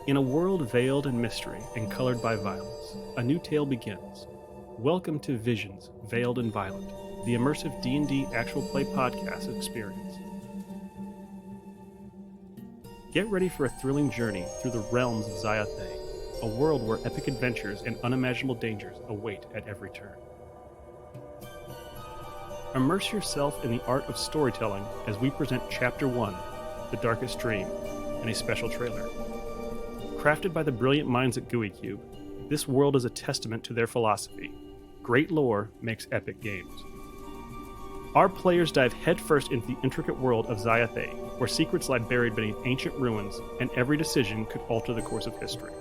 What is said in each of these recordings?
In a world veiled in mystery and colored by violence, a new tale begins. Welcome to Visions, Veiled and Violent, the immersive D&D actual play podcast experience. Get ready for a thrilling journey through the realms of Zyathé, a world where epic adventures and unimaginable dangers await at every turn. Immerse yourself in the art of storytelling as we present Chapter 1, The Darkest Dream, and a special trailer. Crafted by the brilliant minds at GooeyCube, this world is a testament to their philosophy. Great lore makes epic games. Our players dive headfirst into the intricate world of Zyathé, where secrets lie buried beneath ancient ruins, and every decision could alter the course of history.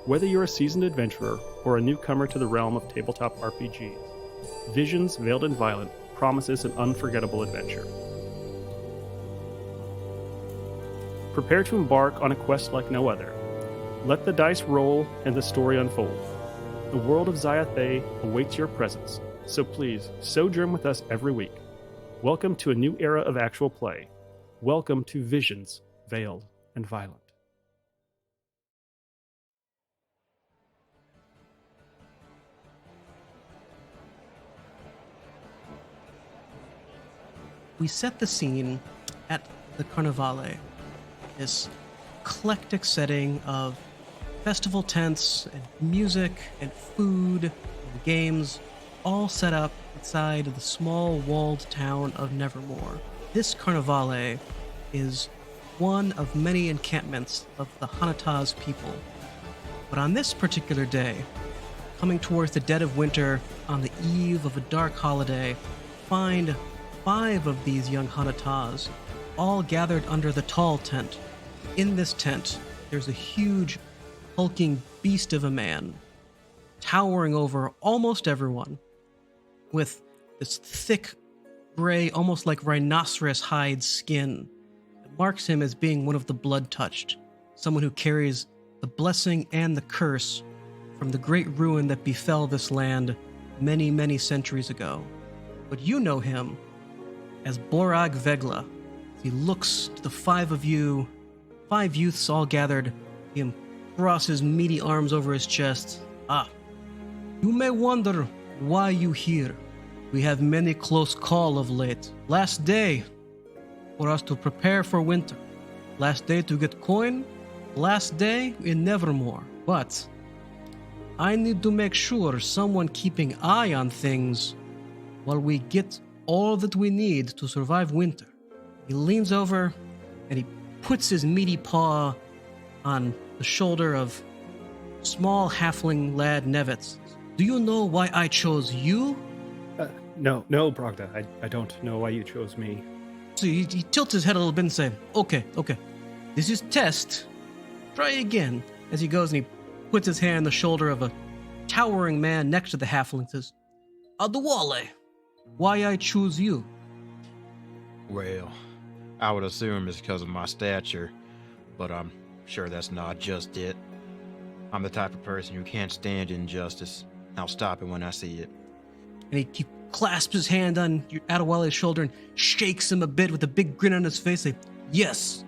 Whether you're a seasoned adventurer or a newcomer to the realm of tabletop RPGs, Visions, Veiled and Violent promises an unforgettable adventure. Prepare to embark on a quest like no other. Let the dice roll and the story unfold. The world of Zyathé awaits your presence, so please sojourn with us every week. Welcome to a new era of actual play. Welcome to Visions, Veiled and Violent. We set the scene at the Carnivalle, this eclectic setting of festival tents and music and food and games, all set up inside of the small walled town of Nevermore. This Carnivalle is one of many encampments of the Hanataz people. But on this particular day, coming towards the dead of winter on the eve of a dark holiday, find 5 of these young Hanataz, all gathered under the tall tent. In this tent, there's a huge, hulking beast of a man, towering over almost everyone, with this thick, gray, almost like rhinoceros hide skin that marks him as being one of the blood-touched, someone who carries the blessing and the curse from the great ruin that befell this land many, many centuries ago. But you know him as Borag Vegla. He looks to the 5 of you, 5 youths all gathered. He crosses meaty arms over his chest. You may wonder why you here. We have many close call of late. Last day for us to prepare for winter. Last day to get coin. Last day in Nevermore. But I need to make sure someone keeping eye on things while we get all that we need to survive winter. He leans over and he puts his meaty paw on the shoulder of small halfling lad Nevitz. Do you know why I chose you? No, Brogda, I don't know why you chose me. So he tilts his head a little bit and says, Okay. This is test. Try again. As he goes and he puts his hand on the shoulder of a towering man next to the halfling and says, Adewale, why I choose you? Well, I would assume it's because of my stature, but I'm sure that's not just it. I'm the type of person who can't stand injustice. I'll stop it when I see it. And he clasps his hand on Adewale's shoulder and shakes him a bit with a big grin on his face. Like, yes,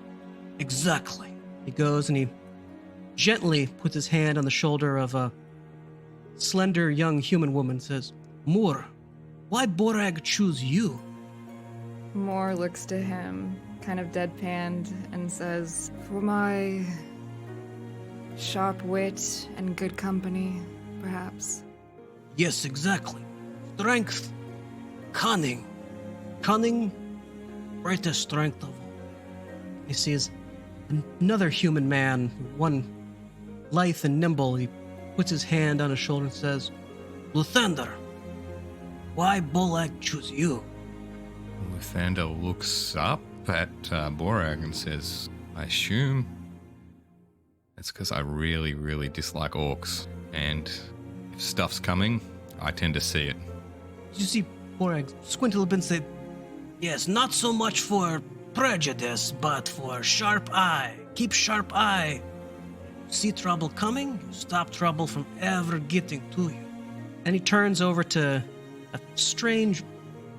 exactly. He goes and he gently puts his hand on the shoulder of a slender young human woman and says, Moore, why Borag choose you? Moore looks to him, kind of deadpanned, and says, For my sharp wit and good company, perhaps. Yes, exactly. Strength, cunning. Cunning, greatest strength of all. He sees another human man, one lithe and nimble. He puts his hand on his shoulder and says, Luthander, why Borag choose you? Luthander looks up at Borag and says, I assume it's because I really, really dislike orcs. And if stuff's coming, I tend to see it. You see Borag squint a little bit and say, Yes, not so much for prejudice, but for sharp eye. Keep sharp eye. See trouble coming, you stop trouble from ever getting to you. And he turns over to a strange,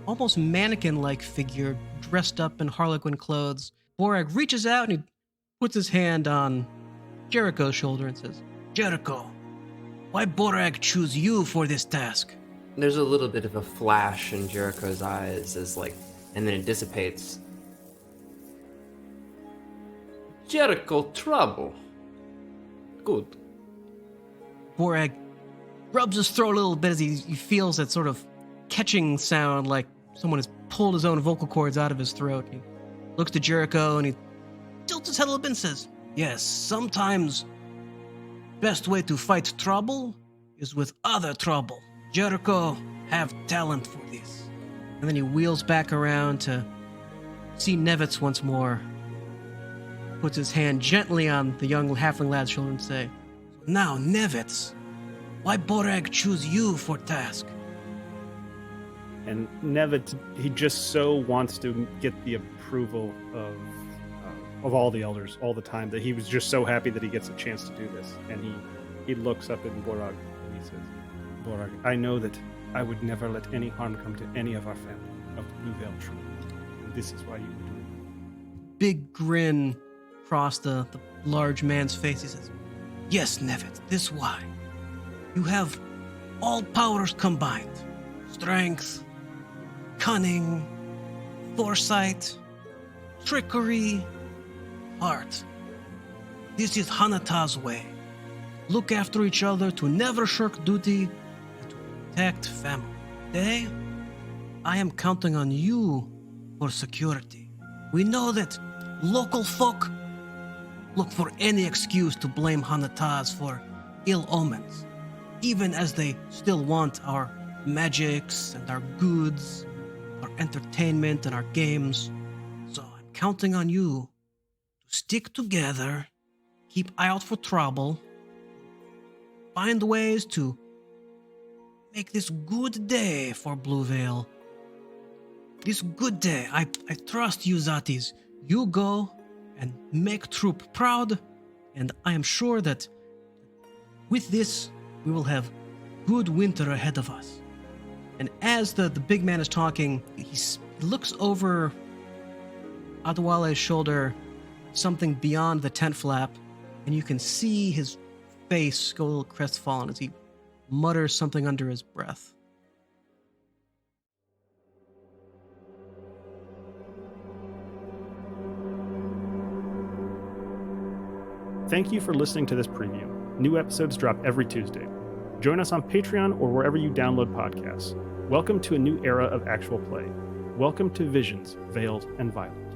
almost mannequin-like figure dressed up in harlequin clothes. Borag reaches out and he puts his hand on Jericho's shoulder and says, Jericho, why Borag choose you for this task? There's a little bit of a flash in Jericho's eyes and then it dissipates. Jericho trouble. Good. Borag rubs his throat a little bit as he feels that sort of catching sound like someone has pulled his own vocal cords out of his throat. He looks to Jericho and he tilts his head a little bit and says, yes, sometimes best way to fight trouble is with other trouble. Jericho have talent for this. And then he wheels back around to see Nevitz once more. Puts his hand gently on the young halfling lad's shoulder and say, now, Nevitz, why Borag choose you for task? And Nevitz, he just so wants to get the approval of all the elders all the time that he was just so happy that he gets a chance to do this. And he looks up at Borag and he says, Borag, I know that I would never let any harm come to any of our family of the Blue Veil Troupe. And this is why you would do it. Big grin across the large man's face. He says, yes, Nevitz, this why. You have all powers combined. Strength, cunning, foresight, trickery, heart. This is Hanataz' way. Look after each other to never shirk duty and to protect family. Today, I am counting on you for security. We know that local folk look for any excuse to blame Hanataz for ill omens, even as they still want our magics and our goods, our entertainment and our games. So I'm counting on you to stick together, keep eye out for trouble, find ways to make this good day for Blue Veil. This good day. I trust you, Zatis. You go and make Troupe proud, and I am sure that with this, we will have good winter ahead of us. And as the big man is talking, he looks over Adewale's shoulder, something beyond the tent flap, and you can see his face go a little crestfallen as he mutters something under his breath. Thank you for listening to this preview. New episodes drop every Tuesday. Join us on Patreon or wherever you download podcasts. Welcome to a new era of actual play. Welcome to Visions, Veiled, and Violent.